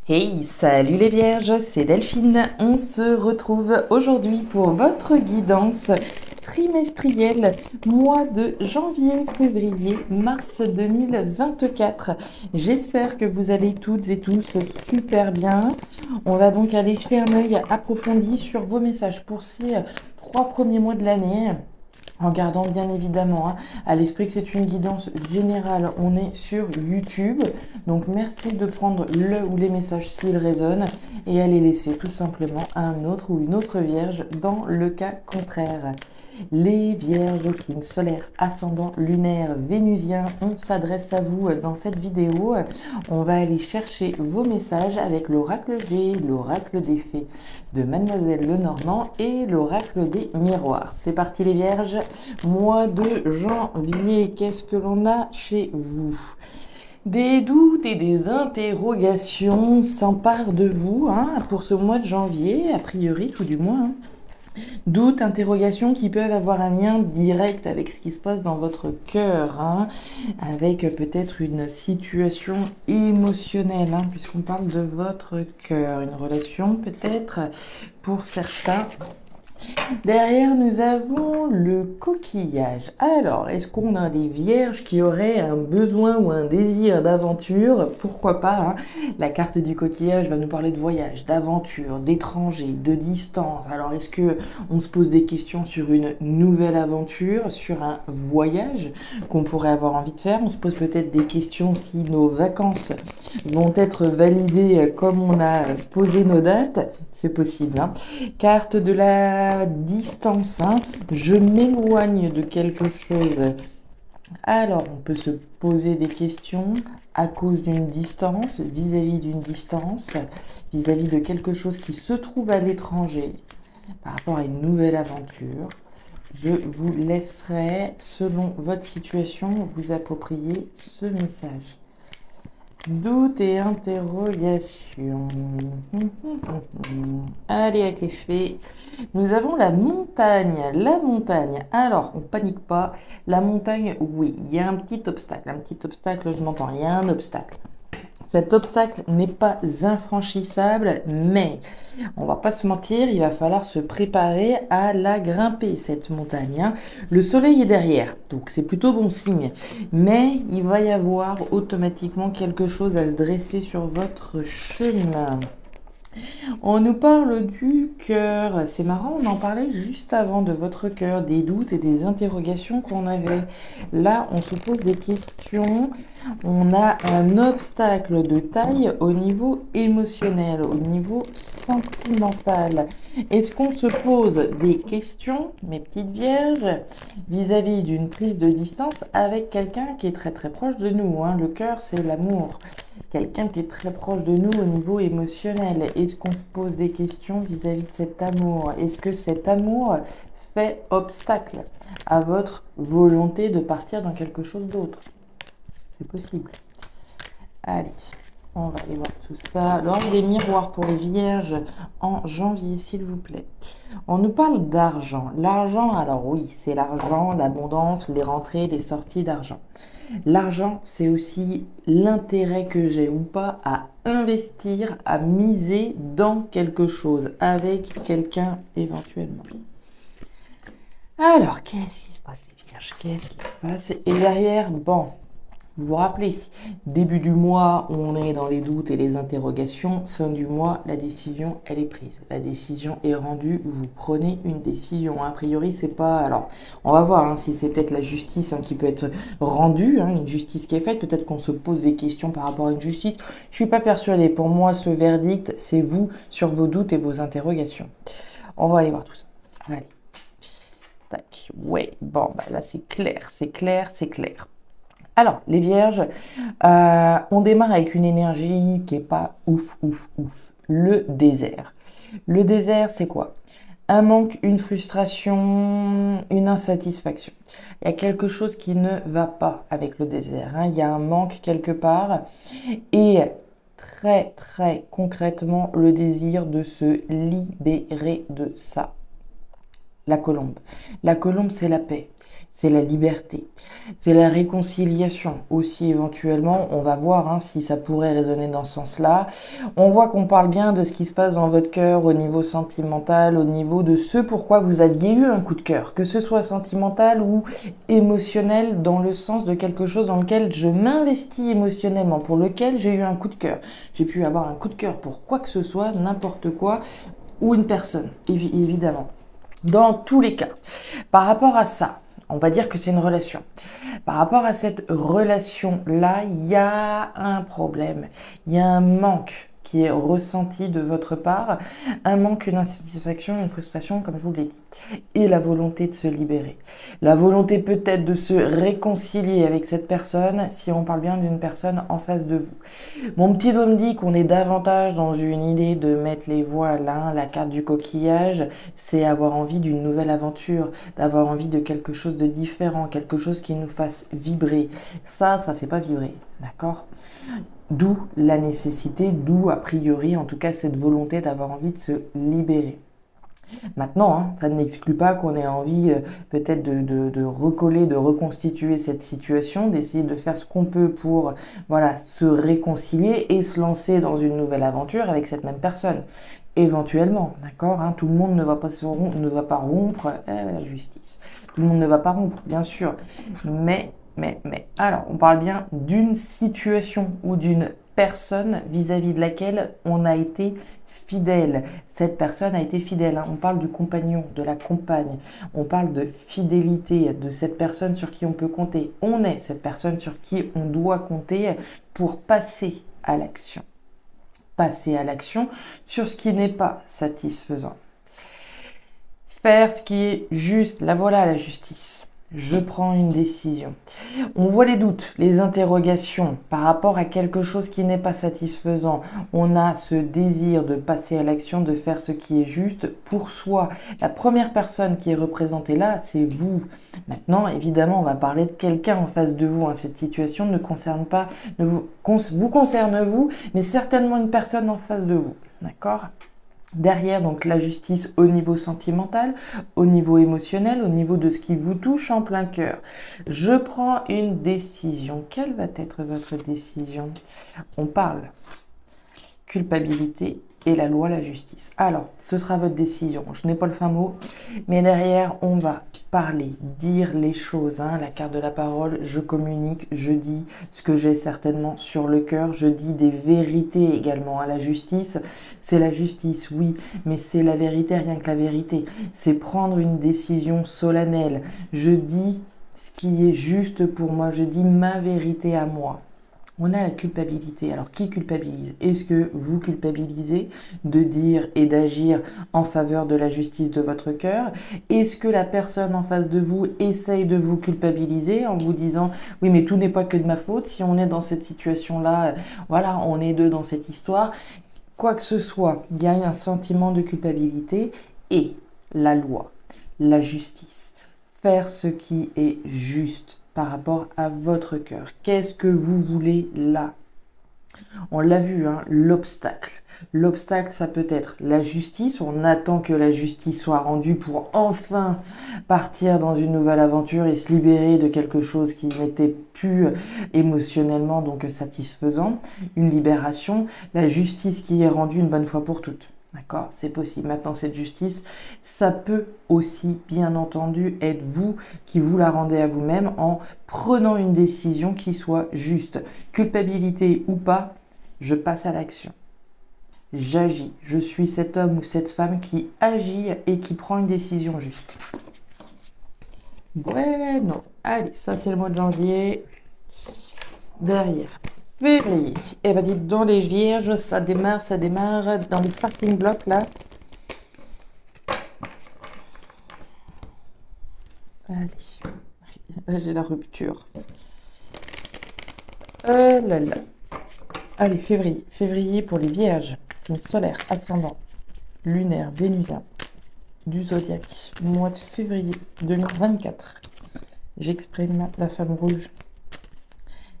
Hey, salut les vierges, c'est Delphine. On se retrouve aujourd'hui pour votre guidance trimestrielle, mois de janvier, février, mars 2024. J'espère que vous allez toutes et tous super bien. On va donc aller jeter un œil approfondi sur vos messages pour ces 3 premiers mois de l'année. En gardant bien évidemment à l'esprit que c'est une guidance générale, on est sur YouTube. Donc merci de prendre le ou les messages s'ils résonnent et à les laisser tout simplement à un autre ou une autre vierge dans le cas contraire. Les vierges au signe solaire, ascendant lunaire, vénusien, on s'adresse à vous dans cette vidéo. On va aller chercher vos messages avec l'oracle G, l'oracle des fées de Mademoiselle Lenormand et l'oracle des miroirs. C'est parti les vierges, mois de janvier, qu'est-ce que l'on a chez vous? Des doutes et des interrogations s'emparent de vous pour ce mois de janvier, a priori tout du moins. Doutes, interrogations qui peuvent avoir un lien direct avec ce qui se passe dans votre cœur, avec peut-être une situation émotionnelle, puisqu'on parle de votre cœur, une relation peut-être pour certains. Derrière, nous avons le coquillage. Alors, est-ce qu'on a des vierges qui auraient un besoin ou un désir d'aventure? Pourquoi pas, La carte du coquillage va nous parler de voyage, d'aventure, d'étranger, de distance. Alors, est-ce que on se pose des questions sur une nouvelle aventure, sur un voyage qu'on pourrait avoir envie de faire? On se pose peut-être des questions si nos vacances vont être validées comme on a posé nos dates. C'est possible, Carte de la distance, je m'éloigne de quelque chose. Alors, on peut se poser des questions à cause d'une distance, vis-à-vis d'une distance, vis-à-vis de quelque chose qui se trouve à l'étranger, par rapport à une nouvelle aventure. Je vous laisserai, selon votre situation, vous approprier ce message. Doute et interrogation. Allez, avec les fées. Nous avons la montagne. La montagne. Alors, on panique pas. La montagne, oui, il y a un petit obstacle. Un petit obstacle, je m'entends. Il y a un obstacle. Cet obstacle n'est pas infranchissable, mais on va pas se mentir, il va falloir se préparer à la grimper, cette montagne. Le soleil est derrière, donc c'est plutôt bon signe. Mais il va y avoir automatiquement quelque chose à se dresser sur votre chemin. On nous parle du cœur. C'est marrant, on en parlait juste avant de votre cœur, des doutes et des interrogations qu'on avait. Là, on se pose des questions. On a un obstacle de taille au niveau émotionnel, au niveau sentimental. Est-ce qu'on se pose des questions, mes petites vierges, vis-à-vis d'une prise de distance avec quelqu'un qui est très très proche de nous, Le cœur, c'est l'amour. Quelqu'un qui est très proche de nous au niveau émotionnel. Est-ce qu'on se pose des questions vis-à-vis de cet amour? Est-ce que cet amour fait obstacle à votre volonté de partir dans quelque chose d'autre? C'est possible. Allez, on va aller voir tout ça. L'ordre des miroirs pour les vierges en janvier, s'il vous plaît. On nous parle d'argent. L'argent, alors oui, c'est l'argent, l'abondance, les rentrées, les sorties d'argent. L'argent, c'est aussi l'intérêt que j'ai ou pas à investir, à miser dans quelque chose, avec quelqu'un éventuellement. Alors, qu'est-ce qui se passe les vierges? Qu'est-ce qui se passe? Et derrière, bon, vous vous rappelez, début du mois, on est dans les doutes et les interrogations. Fin du mois, la décision, elle est prise. La décision est rendue, vous prenez une décision. A priori, c'est pas... Alors, on va voir si c'est peut-être la justice qui peut être rendue, une justice qui est faite. Peut-être qu'on se pose des questions par rapport à une justice. Je suis pas persuadée. Pour moi, ce verdict, c'est vous sur vos doutes et vos interrogations. On va aller voir tout ça. Allez. Tac. Ouais, bon, là, c'est clair, c'est clair, c'est clair. Alors, les vierges, on démarre avec une énergie qui n'est pas ouf. Le désert. Le désert, c'est quoi? Un manque, une frustration, une insatisfaction. Il y a quelque chose qui ne va pas avec le désert. Il y a un manque quelque part. Et très, très concrètement, le désir de se libérer de ça. La colombe. La colombe, c'est la paix. c'est la liberté, c'est la réconciliation aussi éventuellement. On va voir hein, si ça pourrait résonner dans ce sens-là. On voit qu'on parle bien de ce qui se passe dans votre cœur au niveau sentimental, au niveau de ce pourquoi vous aviez eu un coup de cœur, que ce soit sentimental ou émotionnel, dans le sens de quelque chose dans lequel je m'investis émotionnellement, pour lequel j'ai eu un coup de cœur. J'ai pu avoir un coup de cœur pour quoi que ce soit, n'importe quoi, ou une personne, évidemment. Dans tous les cas, par rapport à ça, on va dire que c'est une relation. Par rapport à cette relation-là, il y a un problème, il y a un manque qui est ressenti de votre part, un manque, une insatisfaction, une frustration, comme je vous l'ai dit, et la volonté de se libérer. La volonté peut-être de se réconcilier avec cette personne, si on parle bien d'une personne en face de vous. Mon petit doigt me dit qu'on est davantage dans une idée de mettre les voiles, hein, la carte du coquillage, c'est avoir envie d'une nouvelle aventure, d'avoir envie de quelque chose de différent, quelque chose qui nous fasse vibrer. Ça fait pas vibrer, d'accord ? D'où la nécessité, d'où a priori en tout cas cette volonté d'avoir envie de se libérer. Maintenant, hein, ça n'exclut pas qu'on ait envie peut-être de recoller, de reconstituer cette situation, d'essayer de faire ce qu'on peut pour voilà, se réconcilier et se lancer dans une nouvelle aventure avec cette même personne. Éventuellement, d'accord, hein, tout le monde ne va pas rompre la justice. Tout le monde ne va pas rompre, bien sûr. Mais, alors, on parle bien d'une situation ou d'une personne vis-à-vis de laquelle on a été fidèle. Cette personne a été fidèle. Hein. On parle du compagnon, de la compagne. On parle de fidélité, de cette personne sur qui on peut compter. On est cette personne sur qui on doit compter pour passer à l'action. Passer à l'action sur ce qui n'est pas satisfaisant. Faire ce qui est juste. La voilà la justice. Je prends une décision. On voit les doutes, les interrogations par rapport à quelque chose qui n'est pas satisfaisant. On a ce désir de passer à l'action, de faire ce qui est juste pour soi. La première personne qui est représentée là, c'est vous. Maintenant, évidemment, on va parler de quelqu'un en face de vous. Hein. Cette situation ne concerne pas, vous concerne vous, mais certainement une personne en face de vous. D'accord ? Derrière, donc, la justice au niveau sentimental, au niveau émotionnel, au niveau de ce qui vous touche en plein cœur. Je prends une décision. Quelle va être votre décision ? On parle culpabilité et la loi, la justice. Alors, ce sera votre décision. Je n'ai pas le fin mot, mais derrière, on va parler, dire les choses, hein, la carte de la parole, je communique, je dis ce que j'ai certainement sur le cœur, je dis des vérités également à la justice. C'est la justice, oui, mais c'est la vérité, rien que la vérité. C'est prendre une décision solennelle. Je dis ce qui est juste pour moi, je dis ma vérité à moi. On a la culpabilité. Alors, qui culpabilise ? Est-ce que vous culpabilisez de dire et d'agir en faveur de la justice de votre cœur ? Est-ce que la personne en face de vous essaye de vous culpabiliser en vous disant « Oui, mais tout n'est pas que de ma faute. Si on est dans cette situation-là, voilà, on est deux dans cette histoire. » Quoi que ce soit, il y a un sentiment de culpabilité et la loi, la justice, faire ce qui est juste par rapport à votre cœur. Qu'est-ce que vous voulez là ? On l'a vu, hein, l'obstacle. L'obstacle, ça peut être la justice. On attend que la justice soit rendue pour enfin partir dans une nouvelle aventure et se libérer de quelque chose qui n'était plus émotionnellement donc satisfaisant. Une libération. La justice qui est rendue une bonne fois pour toutes. D'accord, c'est possible. Maintenant, cette justice, ça peut aussi, bien entendu, être vous qui vous la rendez à vous-même en prenant une décision qui soit juste. Culpabilité ou pas, je passe à l'action. J'agis. Je suis cet homme ou cette femme qui agit et qui prend une décision juste. Bueno, allez, ça c'est le mois de janvier. Derrière. Février. Eh bien, dites donc les vierges, ça démarre dans le starting block là. Allez, là j'ai la rupture. Là là. Allez, février. Février pour les vierges. Signe solaire, ascendant, lunaire, vénusien, du zodiaque. Mois de février 2024. J'exprime la femme rouge.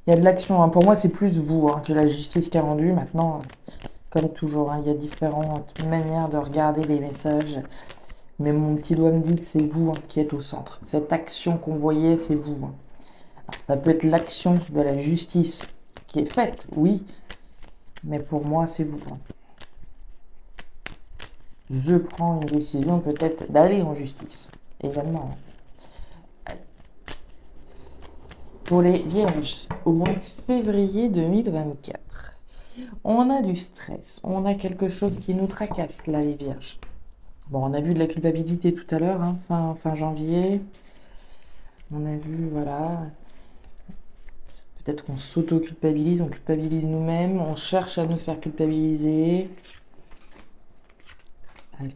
Il y a de l'action. Hein. Pour moi, c'est plus vous hein, que la justice qui a rendu. Maintenant, comme toujours, hein, il y a différentes manières de regarder les messages. Mais mon petit doigt me dit que c'est vous hein, qui êtes au centre. Cette action qu'on voyait, c'est vous. Hein. Alors, ça peut être l'action de la justice qui est faite, oui. Mais pour moi, c'est vous. Hein. Je prends une décision peut-être d'aller en justice. Également. Hein. Pour les vierges, au mois de février 2024, on a du stress. On a quelque chose qui nous tracasse, là, les vierges. Bon, on a vu de la culpabilité tout à l'heure, hein, fin janvier. On a vu, voilà. Peut-être qu'on s'auto-culpabilise, on culpabilise nous-mêmes, on cherche à nous faire culpabiliser. Allez.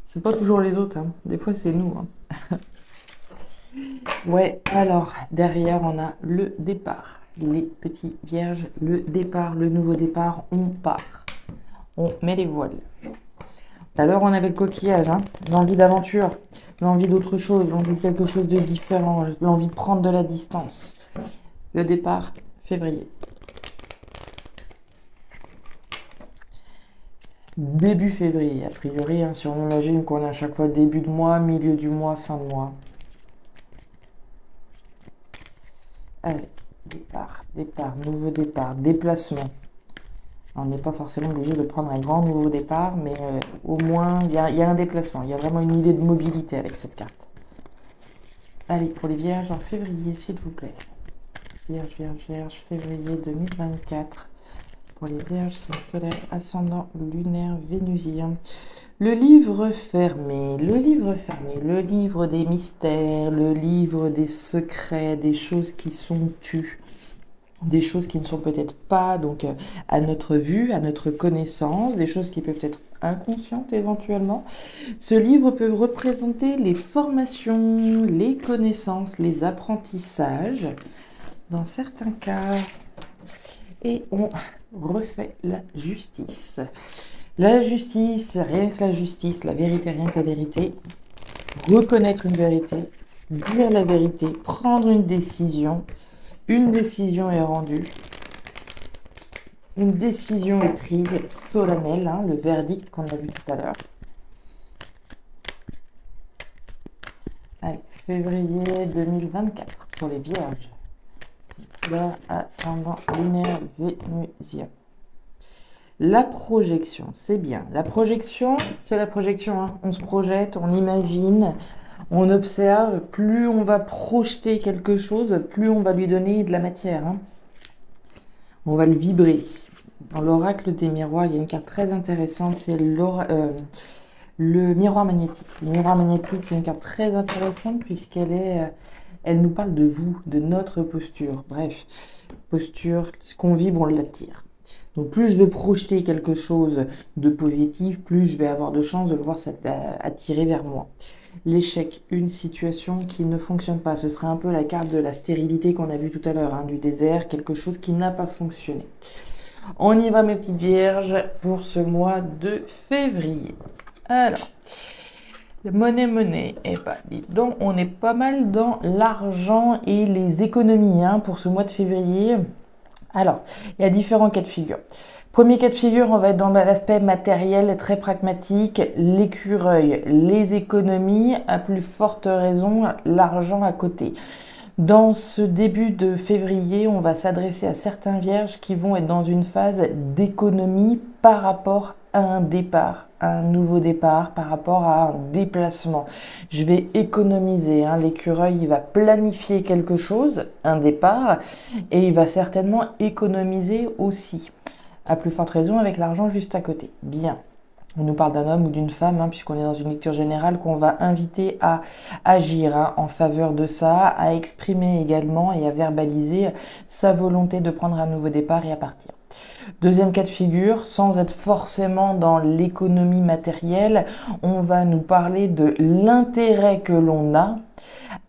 C'est pas toujours les autres, hein. Des fois c'est nous. Hein. Ouais, alors, derrière on a le départ. Les petits vierges, le départ, le nouveau départ, on part. On met les voiles. Tout à l'heure, on avait le coquillage, hein, l'envie d'aventure, l'envie d'autre chose, l'envie de quelque chose de différent, l'envie de prendre de la distance. Le départ, février. Début février, a priori, hein, si on imagine qu'on a à chaque fois début de mois, milieu du mois, fin de mois. Allez, départ, nouveau départ, déplacement. On n'est pas forcément obligé de prendre un grand nouveau départ, mais au moins, il y a un déplacement. Il y a vraiment une idée de mobilité avec cette carte. Allez, pour les vierges, en février, s'il vous plaît. Vierge, février 2024. Pour les vierges, c'est solaire, ascendant, lunaire, vénusien. Le livre fermé, le livre des mystères, le livre des secrets, des choses qui sont tues. Des choses qui ne sont peut-être pas donc à notre vue, à notre connaissance, des choses qui peuvent être inconscientes éventuellement. Ce livre peut représenter les formations, les connaissances, les apprentissages, dans certains cas. Et on refait la justice. La justice, rien que la justice, la vérité, rien que la vérité. Reconnaître une vérité, dire la vérité, prendre une décision. Une décision est rendue, une décision est prise, solennelle, hein, le verdict qu'on a vu tout à l'heure. Allez, février 2024 pour les vierges. Solaire, ascendant, lunaire, vénusien. La projection, c'est bien. La projection, c'est la projection. Hein. On se projette, on imagine. On observe, plus on va projeter quelque chose, plus on va lui donner de la matière. Hein. On va le vibrer. Dans l'oracle des miroirs, il y a une carte très intéressante, c'est le miroir magnétique. Le miroir magnétique, c'est une carte très intéressante puisqu'elle elle nous parle de vous, de notre posture. Bref, posture, ce qu'on vibre, on l'attire. Donc plus je vais projeter quelque chose de positif, plus je vais avoir de chances de le voir attirer vers moi. L'échec, une situation qui ne fonctionne pas. Ce serait un peu la carte de la stérilité qu'on a vue tout à l'heure, hein, du désert, quelque chose qui n'a pas fonctionné. On y va mes petites vierges pour ce mois de février. Alors, monnaie, eh ben, dites donc, on est pas mal dans l'argent et les économies hein, pour ce mois de février. Alors, il y a différents cas de figure. Premier cas de figure, on va être dans l'aspect matériel très pragmatique, l'écureuil, les économies, à plus forte raison, l'argent à côté. Dans ce début de février, on va s'adresser à certains vierges qui vont être dans une phase d'économie par rapport à un départ, un nouveau départ, par rapport à un déplacement. Je vais économiser, hein. L'écureuil, il va planifier quelque chose, un départ, et il va certainement économiser aussi. À plus forte raison avec l'argent juste à côté. Bien. On nous parle d'un homme ou d'une femme, hein, puisqu'on est dans une lecture générale qu'on va inviter à agir hein, en faveur de ça, à exprimer également et à verbaliser sa volonté de prendre un nouveau départ et à partir. Deuxième cas de figure, sans être forcément dans l'économie matérielle, on va nous parler de l'intérêt que l'on a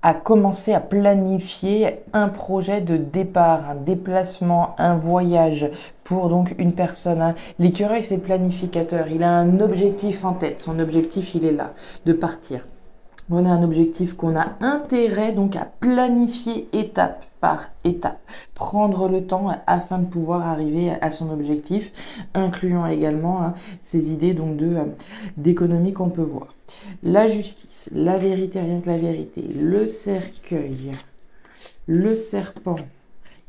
à commencer à planifier un projet de départ, un déplacement, un voyage pour donc une personne. Hein. L'écureuil, c'est planificateur. Il a un objectif en tête. Son objectif, il est là, de partir. On a un objectif qu'on a intérêt donc à planifier étape par étape, prendre le temps afin de pouvoir arriver à son objectif, incluant également ces idées donc d'économie qu'on peut voir. La justice, la vérité, rien que la vérité, le cercueil, le serpent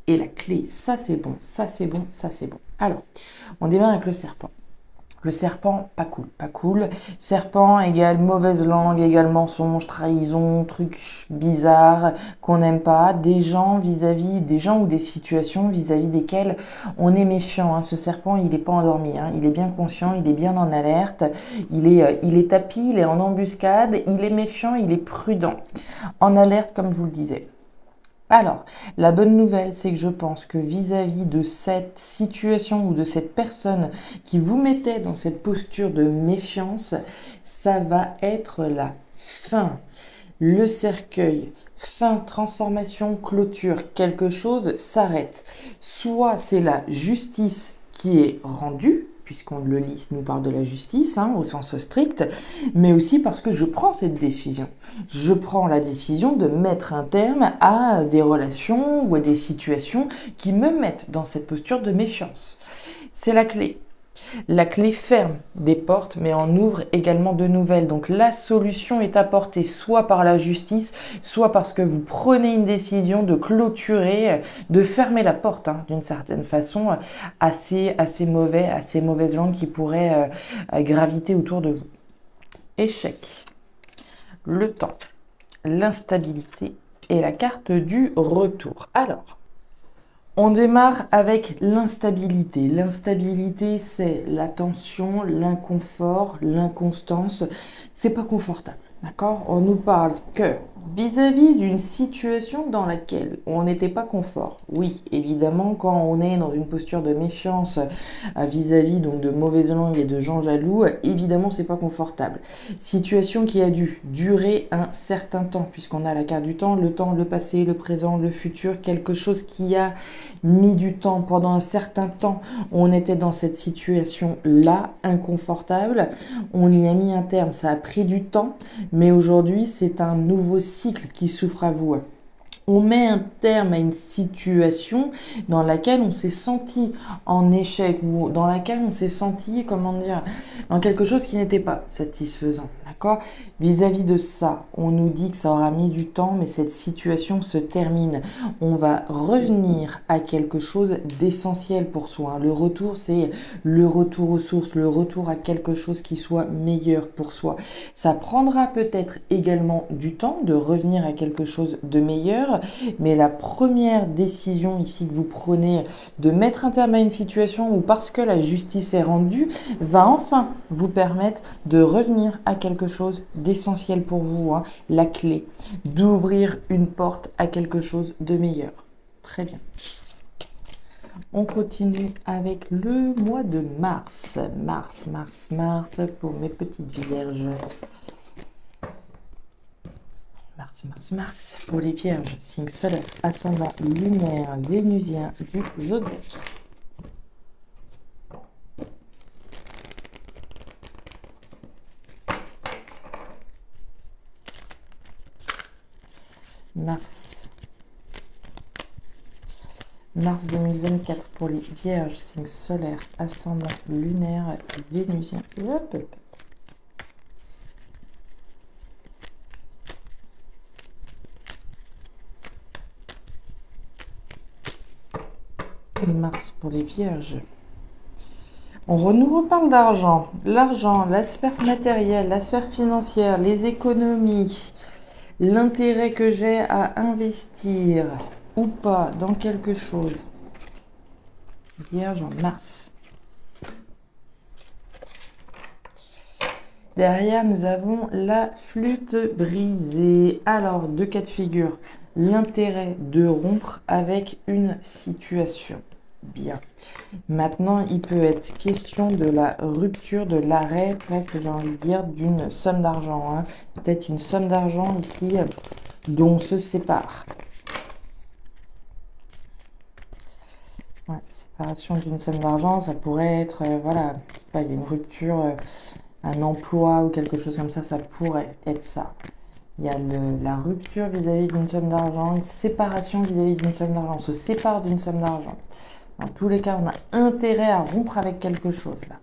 et la clé, ça c'est bon, ça c'est bon, ça c'est bon. Alors, on démarre avec le serpent. Le serpent, pas cool, pas cool. Serpent égale mauvaise langue, égale mensonge, trahison, trucs bizarres qu'on n'aime pas. Des gens vis-à-vis, des gens ou des situations vis-à-vis desquelles on est méfiant. Ce serpent, il n'est pas endormi, il est bien conscient, il est bien en alerte. Il est tapis, il est en embuscade, il est méfiant, il est prudent. En alerte, comme je vous le disais. Alors, la bonne nouvelle, c'est que je pense que vis-à-vis de cette situation ou de cette personne qui vous mettait dans cette posture de méfiance, ça va être la fin. Le cercueil, fin, transformation, clôture, quelque chose s'arrête. Soit c'est la justice qui est rendue, puisqu'on le lit, nous parle de la justice, au sens strict, mais aussi parce que je prends cette décision. Je prends la décision de mettre un terme à des relations ou à des situations qui me mettent dans cette posture de méfiance. C'est la clé. La clé ferme des portes, mais en ouvre également de nouvelles. Donc la solution est apportée soit par la justice, soit parce que vous prenez une décision de clôturer, de fermer la porte, d'une certaine façon, à ces mauvaises langues qui pourraient graviter autour de vous. Échec, le temps, l'instabilité et la carte du retour. Alors, on démarre avec l'instabilité. L'instabilité, c'est la tension, l'inconfort, l'inconstance. C'est pas confortable, d'accord? On nous parle que vis-à-vis d'une situation dans laquelle on n'était pas confort. Oui, évidemment, quand on est dans une posture de méfiance vis-à-vis donc de mauvaises langues et de gens jaloux, évidemment, c'est pas confortable. Situation qui a dû durer un certain temps, puisqu'on a la carte du temps, le passé, le présent, le futur, quelque chose qui a mis du temps. Pendant un certain temps, on était dans cette situation-là, inconfortable. On y a mis un terme, ça a pris du temps, mais aujourd'hui, c'est un nouveau cycle qui s'ouvre à vous. On met un terme à une situation dans laquelle on s'est senti en échec ou dans laquelle on s'est senti, dans quelque chose qui n'était pas satisfaisant, d'accord? Vis-à-vis de ça, on nous dit que ça aura mis du temps, mais cette situation se termine. On va revenir à quelque chose d'essentiel pour soi. Le retour, c'est le retour aux sources, le retour à quelque chose qui soit meilleur pour soi. Ça prendra peut-être également du temps de revenir à quelque chose de meilleur. Mais la première décision ici que vous prenez de mettre un terme à une situation ou parce que la justice est rendue va enfin vous permettre de revenir à quelque chose d'essentiel pour vous, la clé, d'ouvrir une porte à quelque chose de meilleur. Très bien. On continue avec le mois de mars. Mars pour mes petites vierges. Mars, pour les vierges, signe solaire, ascendant lunaire, vénusien du zodiaque. Mars 2024 pour les vierges, signe solaire, ascendant lunaire, vénusien. Hop. Mars pour les vierges. On nous reparle d'argent. L'argent, la sphère matérielle, la sphère financière, les économies, l'intérêt que j'ai à investir ou pas dans quelque chose. Vierge en mars. Derrière, nous avons la flûte brisée. Alors, deux cas de figure. L'intérêt de rompre avec une situation. Bien. Maintenant, il peut être question de la rupture, de l'arrêt, presque j'ai envie de dire, d'une somme d'argent. Peut-être une somme d'argent ici dont on se sépare. Ouais, séparation d'une somme d'argent, ça pourrait être, voilà, il y a une rupture, un emploi ou quelque chose comme ça pourrait être ça. Il y a la rupture vis-à-vis d'une somme d'argent, une séparation vis-à-vis d'une somme d'argent. On se sépare d'une somme d'argent. Dans tous les cas, on a intérêt à rompre avec quelque chose là.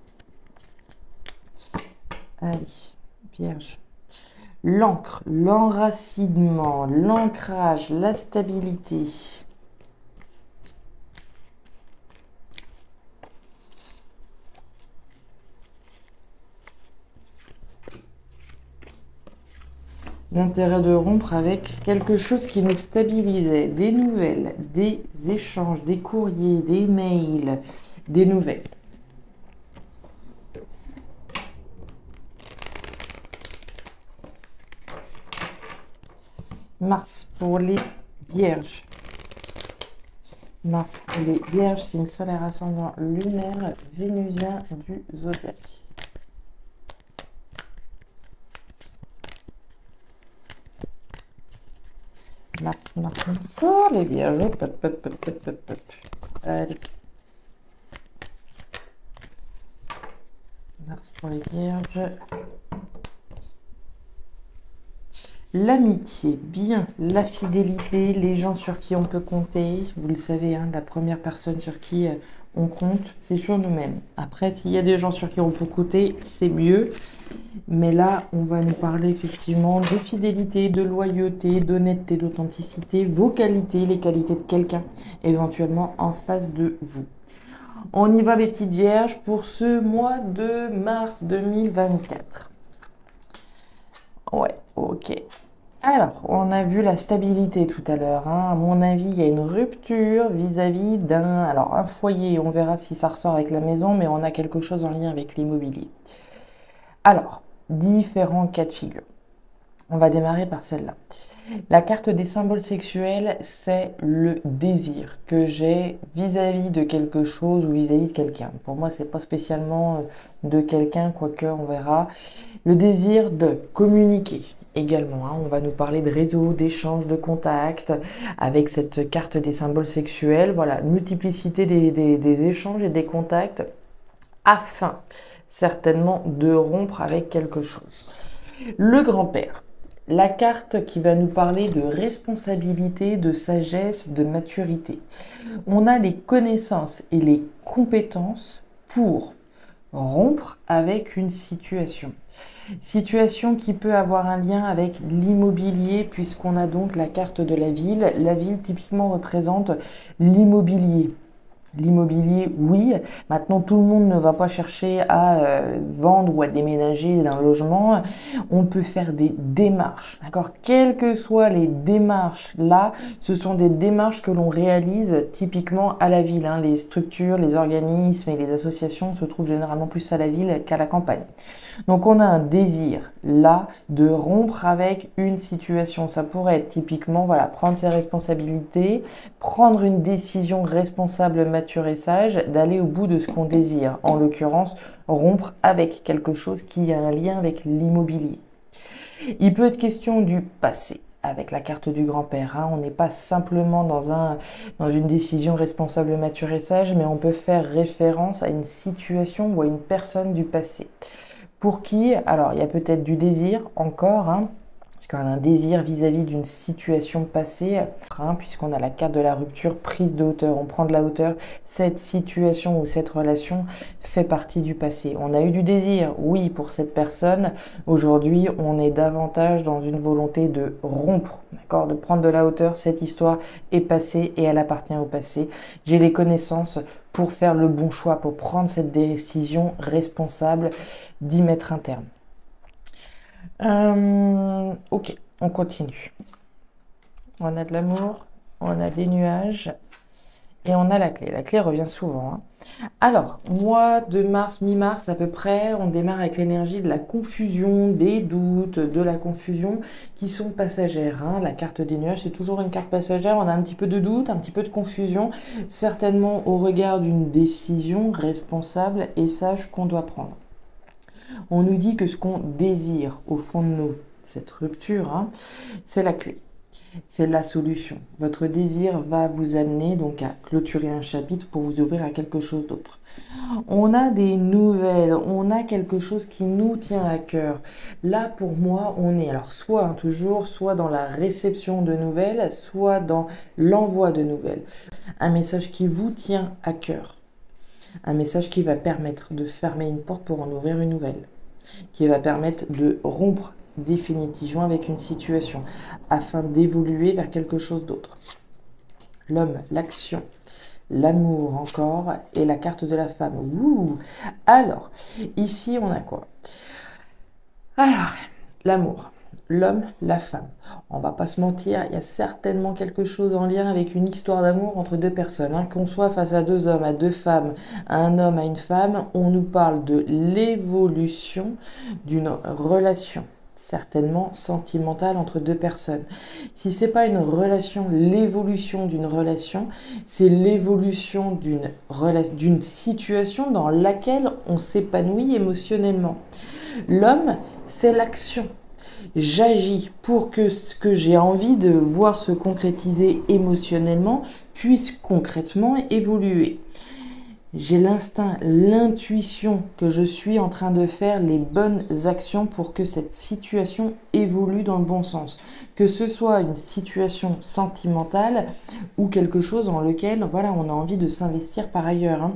Allez, Vierge. L'encre, l'enracinement, l'ancrage, la stabilité. L'intérêt de rompre avec quelque chose qui nous stabilisait, des nouvelles, des échanges, des courriers, des mails, des nouvelles. Mars pour les Vierges. Mars pour les Vierges, signe solaire ascendant lunaire vénusien du zodiaque. Mars, pour les Vierges. Hop, hop, hop, hop, hop, hop, hop. Allez. Mars pour les Vierges. L'amitié, bien, la fidélité, les gens sur qui on peut compter. Vous le savez, hein, la première personne sur qui on compte, c'est sur nous-mêmes. Après, s'il y a des gens sur qui on peut compter, c'est mieux. Mais là, on va nous parler effectivement de fidélité, de loyauté, d'honnêteté, d'authenticité, vos qualités, les qualités de quelqu'un éventuellement en face de vous. On y va, mes petites vierges, pour ce mois de mars 2024. Ouais, ok. Alors, on a vu la stabilité tout à l'heure, hein. À mon avis, il y a une rupture vis-à-vis un foyer. On verra si ça ressort avec la maison, mais on a quelque chose en lien avec l'immobilier. Alors, différents cas de figure. On va démarrer par celle-là. La carte des symboles sexuels, c'est le désir que j'ai vis-à-vis de quelque chose ou vis-à-vis de quelqu'un. Pour moi, c'est pas spécialement de quelqu'un, quoique on verra. Le désir de communiquer également, hein. On va nous parler de réseau, d'échange, de contacts avec cette carte des symboles sexuels. Voilà, multiplicité des échanges et des contacts afin certainement de rompre avec quelque chose. Le grand-père. La carte qui va nous parler de responsabilité, de sagesse, de maturité. On a les connaissances et les compétences pour rompre avec une situation. Situation qui peut avoir un lien avec l'immobilier puisqu'on a donc la carte de la ville. La ville typiquement représente l'immobilier. L'immobilier, oui. Maintenant, tout le monde ne va pas chercher à vendre ou à déménager d'un logement. On peut faire des démarches, d'accord? Quelles que soient les démarches là, ce sont des démarches que l'on réalise typiquement à la ville, hein. Les structures, les organismes et les associations se trouvent généralement plus à la ville qu'à la campagne. Donc, on a un désir là de rompre avec une situation. Ça pourrait être typiquement, voilà, prendre ses responsabilités, prendre une décision responsable, mature et sage, d'aller au bout de ce qu'on désire. En l'occurrence, rompre avec quelque chose qui a un lien avec l'immobilier. Il peut être question du passé. Avec la carte du grand-père, hein. On n'est pas simplement dans une décision responsable, mature et sage, mais on peut faire référence à une situation ou à une personne du passé. Pour qui, alors il y a peut-être du désir encore, hein, parce qu'on a un désir vis-à-vis d'une situation passée, hein, puisqu'on a la carte de la rupture, prise de hauteur, on prend de la hauteur, cette situation ou cette relation fait partie du passé. On a eu du désir, oui, pour cette personne. Aujourd'hui, on est davantage dans une volonté de rompre, d'accord, de prendre de la hauteur. Cette histoire est passée et elle appartient au passé. J'ai les connaissances pour faire le bon choix, pour prendre cette décision responsable d'y mettre un terme. Ok, on continue. On a de l'amour, on a des nuages et on a la clé. La clé revient souvent, hein. Alors, mois de mars, mi-mars à peu près, on démarre avec l'énergie de la confusion, des doutes, de la confusion qui sont passagères, hein. La carte des nuages, c'est toujours une carte passagère. On a un petit peu de doute, un petit peu de confusion, certainement au regard d'une décision responsable et sage qu'on doit prendre. On nous dit que ce qu'on désire au fond de nous, cette rupture, hein, c'est la clé. C'est la solution. Votre désir va vous amener donc à clôturer un chapitre pour vous ouvrir à quelque chose d'autre. On a des nouvelles, on a quelque chose qui nous tient à cœur. Là, pour moi, on est alors soit toujours, soit dans la réception de nouvelles, soit dans l'envoi de nouvelles. Un message qui vous tient à cœur. Un message qui va permettre de fermer une porte pour en ouvrir une nouvelle. Qui va permettre de rompre définitivement avec une situation afin d'évoluer vers quelque chose d'autre. L'homme, l'action, l'amour encore et la carte de la femme. Ouh. Alors, ici on a quoi? Alors, l'amour, l'homme, la femme. On va pas se mentir, il y a certainement quelque chose en lien avec une histoire d'amour entre deux personnes. Hein. Qu'on soit face à deux hommes, à deux femmes, à un homme, à une femme, on nous parle de l'évolution d'une relation, certainement sentimentale entre deux personnes. Si c'est pas une relation, l'évolution d'une relation, c'est l'évolution d'une situation dans laquelle on s'épanouit émotionnellement. L'homme, c'est l'action. J'agis pour que ce que j'ai envie de voir se concrétiser émotionnellement puisse concrètement évoluer. J'ai l'instinct, l'intuition que je suis en train de faire les bonnes actions pour que cette situation évolue dans le bon sens. Que ce soit une situation sentimentale ou quelque chose dans lequel voilà, on a envie de s'investir par ailleurs. Hein.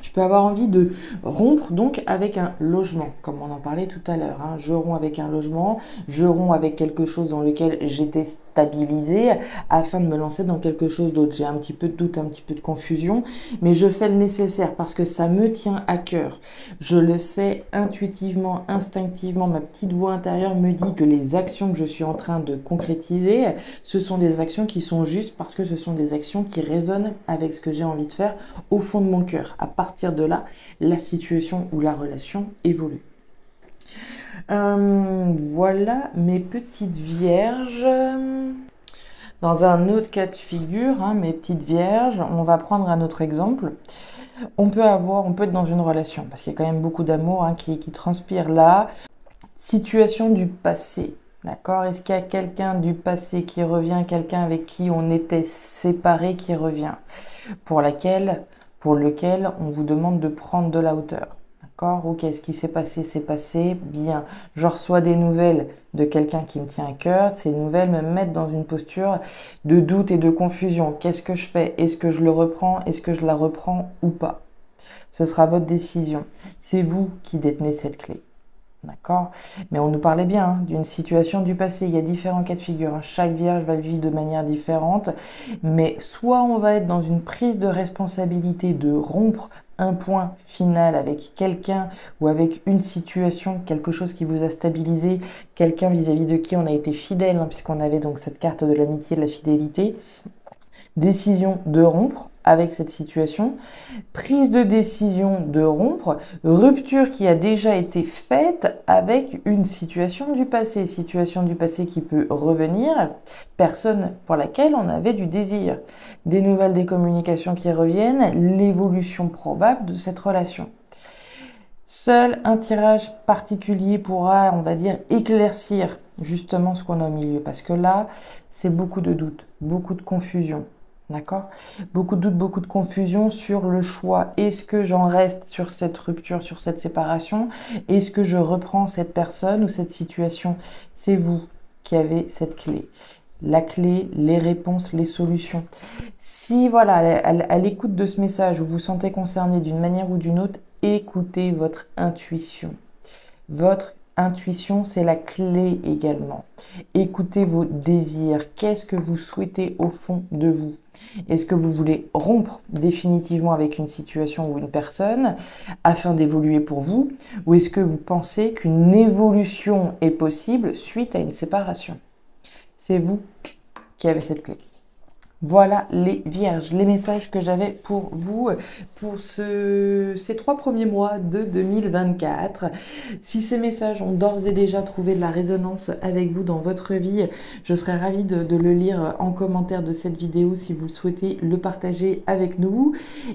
Je peux avoir envie de rompre donc avec un logement, comme on en parlait tout à l'heure. Hein. Je romps avec un logement, je romps avec quelque chose dans lequel j'étais stabilisée afin de me lancer dans quelque chose d'autre. J'ai un petit peu de doute, un petit peu de confusion, mais je fais le nécessaire parce que ça me tient à cœur. Je le sais intuitivement, instinctivement, ma petite voix intérieure me dit que les actions que je suis en train de concrétiser, ce sont des actions qui sont justes parce que ce sont des actions qui résonnent avec ce que j'ai envie de faire au fond de mon cœur. À partir de là, la situation ou la relation évolue. Voilà mes petites vierges. Dans un autre cas de figure, hein, mes petites vierges, on va prendre un autre exemple. On peut être dans une relation, parce qu'il y a quand même beaucoup d'amour hein, qui transpire là. Situation du passé. D'accord? Est-ce qu'il y a quelqu'un du passé qui revient, quelqu'un avec qui on était séparés qui revient, pour lequel on vous demande de prendre de la hauteur. D'accord? Ok, ce qui s'est passé, c'est passé. Bien. Je reçois des nouvelles de quelqu'un qui me tient à cœur. Ces nouvelles me mettent dans une posture de doute et de confusion. Qu'est-ce que je fais? Est-ce que je le reprends? Est-ce que je la reprends ou pas? Ce sera votre décision. C'est vous qui détenez cette clé. D'accord? Mais on nous parlait bien hein, d'une situation du passé. Il y a différents cas de figure. Hein. Chaque vierge va le vivre de manière différente. Mais soit on va être dans une prise de responsabilité de rompre un point final avec quelqu'un ou avec une situation, quelque chose qui vous a stabilisé, quelqu'un vis-à-vis de qui on a été fidèle, hein, puisqu'on avait donc cette carte de l'amitié, de la fidélité. Décision de rompre avec cette situation, prise de décision de rompre, rupture qui a déjà été faite avec une situation du passé qui peut revenir, personne pour laquelle on avait du désir, des nouvelles, des communications qui reviennent, l'évolution probable de cette relation. Seul un tirage particulier pourra, on va dire, éclaircir justement ce qu'on a au milieu, parce que là, c'est beaucoup de doutes, beaucoup de confusion. D'accord? Beaucoup de doutes, beaucoup de confusion sur le choix. Est-ce que j'en reste sur cette rupture, sur cette séparation? Est-ce que je reprends cette personne ou cette situation? C'est vous qui avez cette clé. La clé, les réponses, les solutions. Si voilà, à l'écoute de ce message, vous vous sentez concerné d'une manière ou d'une autre, écoutez votre intuition. Votre intuition, c'est la clé également. Écoutez vos désirs. Qu'est-ce que vous souhaitez au fond de vous? Est-ce que vous voulez rompre définitivement avec une situation ou une personne afin d'évoluer pour vous? Ou est-ce que vous pensez qu'une évolution est possible suite à une séparation? C'est vous qui avez cette clé. Voilà les vierges, les messages que j'avais pour vous pour ces 3 premiers mois de 2024. Si ces messages ont d'ores et déjà trouvé de la résonance avec vous dans votre vie, je serais ravie de le lire en commentaire de cette vidéo si vous le souhaitez le partager avec nous.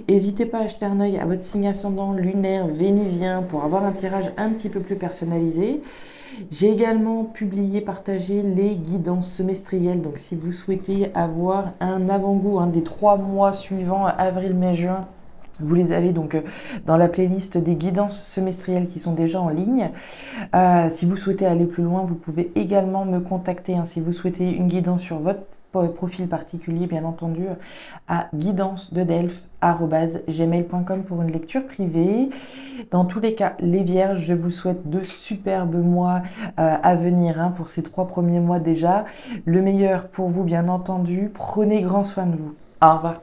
N'hésitez pas à jeter un œil à votre signe ascendant lunaire vénusien pour avoir un tirage un petit peu plus personnalisé. J'ai également publié, partagé les guidances semestrielles. Donc si vous souhaitez avoir un avant-goût des 3 mois suivants, avril, mai, juin, vous les avez donc dans la playlist des guidances semestrielles qui sont déjà en ligne. Si vous souhaitez aller plus loin, vous pouvez également me contacter si vous souhaitez une guidance sur votre profil particulier, bien entendu, à guidancededelphes@gmail.com pour une lecture privée. Dans tous les cas, les vierges, je vous souhaite de superbes mois à venir pour ces 3 premiers mois déjà. Le meilleur pour vous, bien entendu. Prenez grand soin de vous. Au revoir.